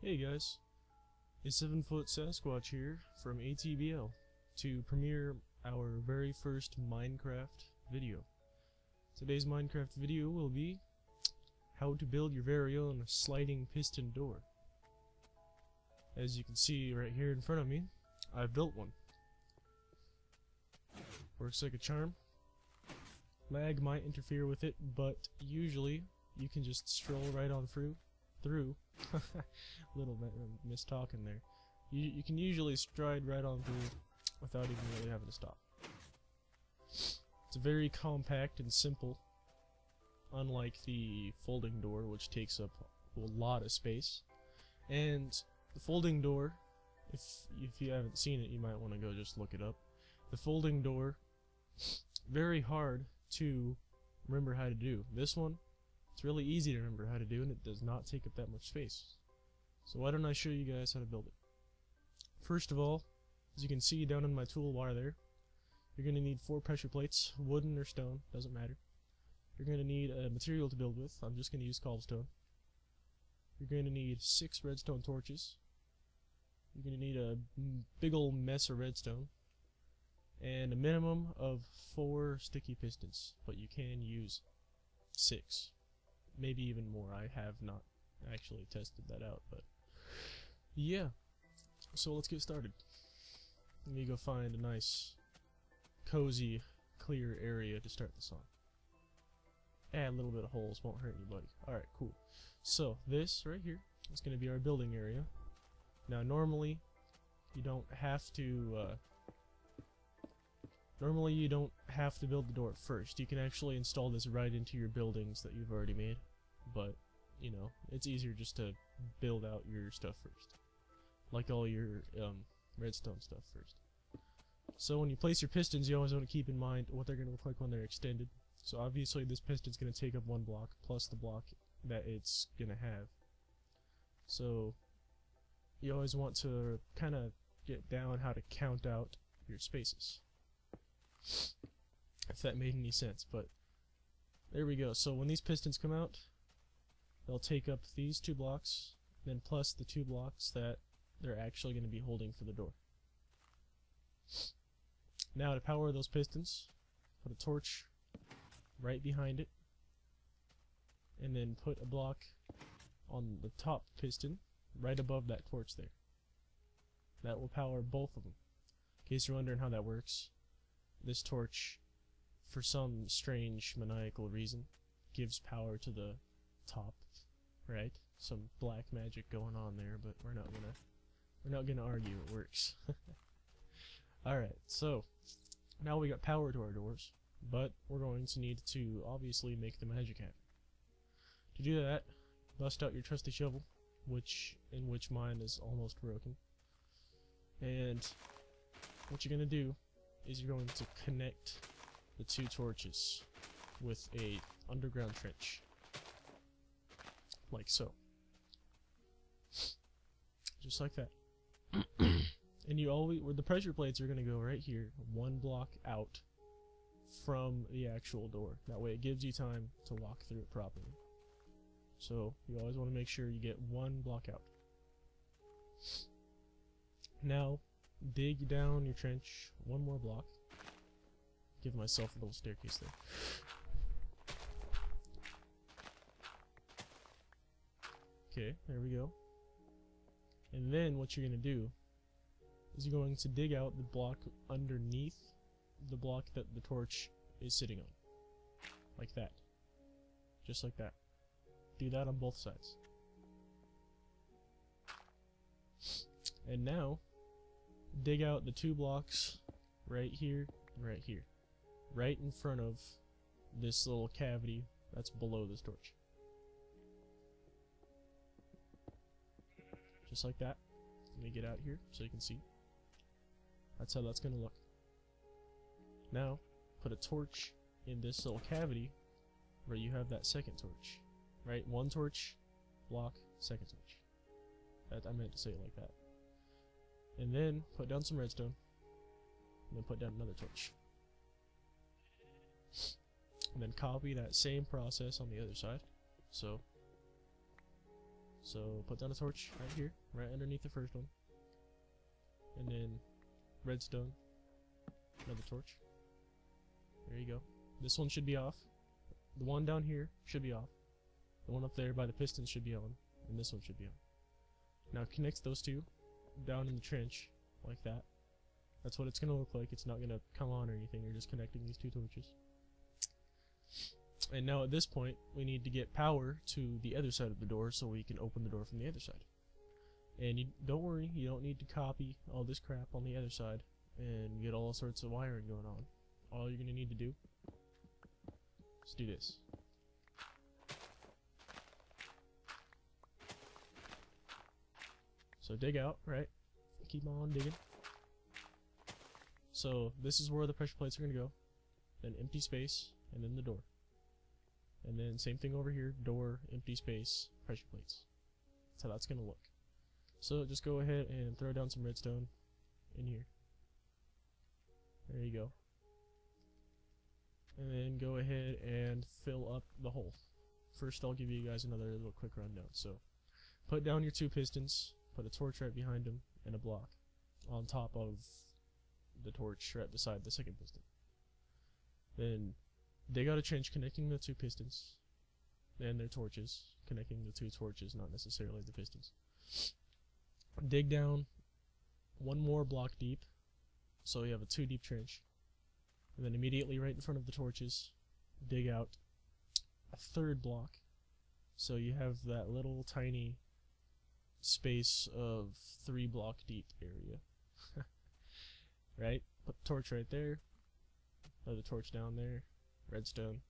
Hey guys, a 7-foot Sasquatch here from ATBL to premiere our very first MineCraft video. Today's MineCraft video will be how to build your very own sliding piston door. As you can see right here in front of me, I've built one. Works like a charm. Lag might interfere with it, but usually you can just stroll right on through. Little mistalking there. You can usually stride right on through without even really having to stop. It's very compact and simple, unlike the folding door, which takes up a lot of space. And the folding door, if you haven't seen it, you might want to go just look it up. The folding door, very hard to remember how to do. This one, it's really easy to remember how to do, and it does not take up that much space. So why don't I show you guys how to build it. First of all, as you can see down in my toolbar there, you're going to need 4 pressure plates, wooden or stone, doesn't matter. You're going to need a material to build with. I'm just going to use cobblestone. You're going to need 6 redstone torches. You're going to need a big old mess of redstone. And a minimum of 4 sticky pistons, but you can use 6. Maybe even more. I have not actually tested that out, but yeah. So let's get started. Let me go find a nice, cozy, clear area to start this on. Add a little bit of holes, won't hurt anybody. Alright, cool. So this right here is going to be our building area. Now normally you don't have to build the door first. You can actually install this right into your buildings that you've already made, but you know, it's easier just to build out your stuff first, like all your redstone stuff first. So when you place your pistons, you always want to keep in mind what they're going to look like when they're extended. So obviously this piston's going to take up 1 block plus the block that it's going to have. So you always want to kind of get down how to count out your spaces, if that made any sense. But there we go. So when these pistons come out, they'll take up these 2 blocks, then plus the 2 blocks that they're actually going to be holding for the door. Now to power those pistons, put a torch right behind it, and then put a block on the top piston right above that torch there. That will power both of them. In case you're wondering how that works, this torch, for some strange maniacal reason, gives power to the top, right? Some black magic going on there, but we're not gonna argue. It works. All right, so now we got power to our doors, but we're going to need to obviously make the magic happen. To do that, bust out your trusty shovel, which mine is almost broken, and what you're gonna do is you're going to connect the 2 torches with a underground trench, like so, just like that. And you always, where the pressure plates are going to go right here, 1 block out from the actual door. That way it gives you time to walk through it properly. So you always want to make sure you get 1 block out. Now dig down your trench 1 more block. Give myself a little staircase there. Okay, there we go. And then what you're going to do is you're going to dig out the block underneath the block that the torch is sitting on. Like that. Just like that. Do that on both sides. And now dig out the 2 blocks right here and right here, right in front of this little cavity that's below this torch, just like that. Let me get out here so you can see. That's how that's gonna look. Now put a torch in this little cavity where you have that second torch, right? 1 torch, block, second torch. I meant to say it like that. And then put down some redstone, and then put down another torch. And then copy that same process on the other side. So So put down a torch right here, right underneath the first one. And then redstone, another torch. There you go. This one should be off. The one down here should be off. The one up there by the pistons should be on. And this one should be on. Now connect those two down in the trench like that. That's what it's going to look like. It's not going to come on or anything. You're just connecting these two torches. And now at this point, we need to get power to the other side of the door so we can open the door from the other side. And don't worry, you don't need to copy all this crap on the other side and get all sorts of wiring going on. All you're going to need to do is do this. So dig out, right? Keep on digging. So this is where the pressure plates are going to go. Then empty space, and then the door. And then same thing over here, door, empty space, pressure plates. That's how that's going to look. So just go ahead and throw down some redstone in here. There you go. And then go ahead and fill up the hole. First I'll give you guys another little quick rundown. So put down your two pistons, put a torch right behind them, and a block on top of the torch right beside the second piston. Then dig out a trench connecting the two pistons and their torches, connecting the two torches, not necessarily the pistons. Dig down one more block deep, so you have a 2 deep trench, and then immediately right in front of the torches, dig out a 3rd block, so you have that little tiny space of 3 block deep area. Right? Put the torch right there, another torch down there, redstone,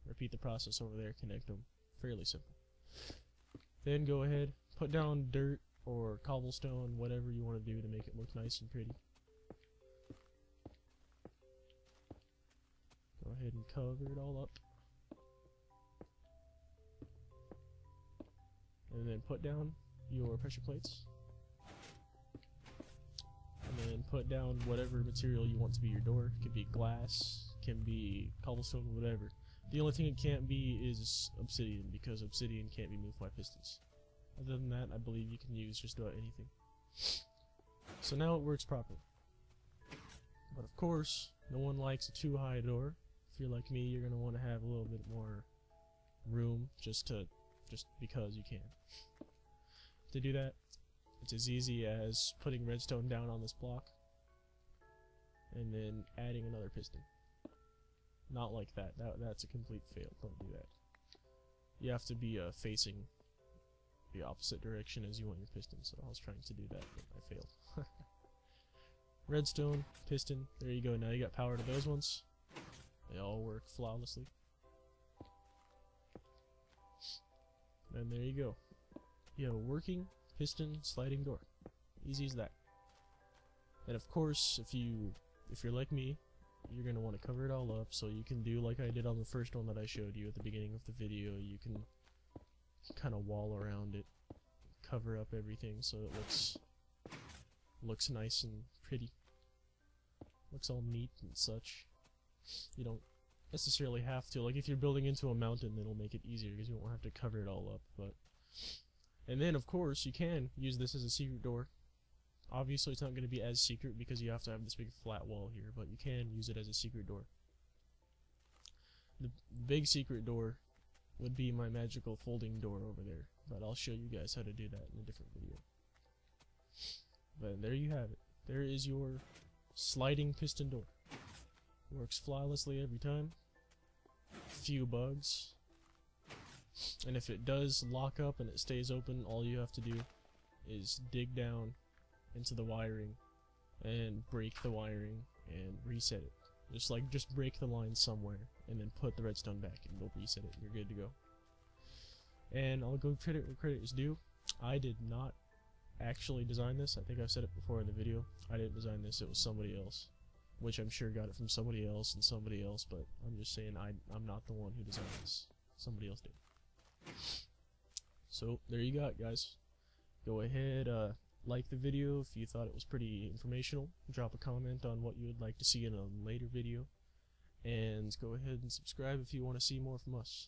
repeat the process over there, connect them. Fairly simple. Then go ahead, put down dirt or cobblestone, whatever you want to do to make it look nice and pretty. Go ahead and cover it all up. And then put down your pressure plates. And then put down whatever material you want to be your door. It could be glass, can be cobblestone, whatever. The only thing it can't be is obsidian, because obsidian can't be moved by pistons. Other than that, I believe you can use just about anything. So now it works properly. But of course, no one likes a too high door. If you're like me, you're going to want to have a little bit more room just because you can. To do that, it's as easy as putting redstone down on this block and then adding another piston. Not like that. That's a complete fail. Don't do that. You have to be facing the opposite direction as you want your piston, so I was trying to do that, but I failed. Redstone, piston, there you go. Now you got power to those ones. They all work flawlessly. And there you go. You have a working piston sliding door. Easy as that. And of course, if you're like me, you're going to want to cover it all up, so you can do like I did on the first one that I showed you at the beginning of the video. You can kind of wall around it, cover up everything so it looks nice and pretty. Looks all neat and such. You don't necessarily have to. Like if you're building into a mountain, it'll make it easier because you won't have to cover it all up. And then of course you can use this as a secret door. Obviously it's not going to be as secret because you have to have this big flat wall here, but you can use it as a secret door. The big secret door would be my magical folding door over there, but I'll show you guys how to do that in a different video. But there you have it. There is your sliding piston door. Works flawlessly every time. Few bugs. And if it does lock up and it stays open, all you have to do is dig down into the wiring and break the wiring and reset it. Just break the line somewhere and then put the redstone back and it'll reset it and you're good to go. And I'll go credit where credit is due. I did not actually design this. I think I've said it before in the video. I didn't design this, it was somebody else. Which I'm sure got it from somebody else and somebody else, but I'm just saying I'm not the one who designed this. Somebody else did. So there you got it, guys. Go ahead, like the video if you thought it was pretty informational. Drop a comment on what you would like to see in a later video. And go ahead and subscribe if you want to see more from us.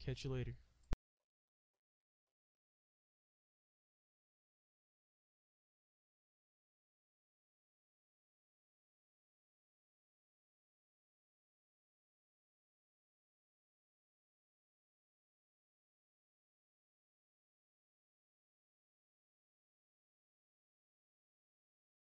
Catch you later.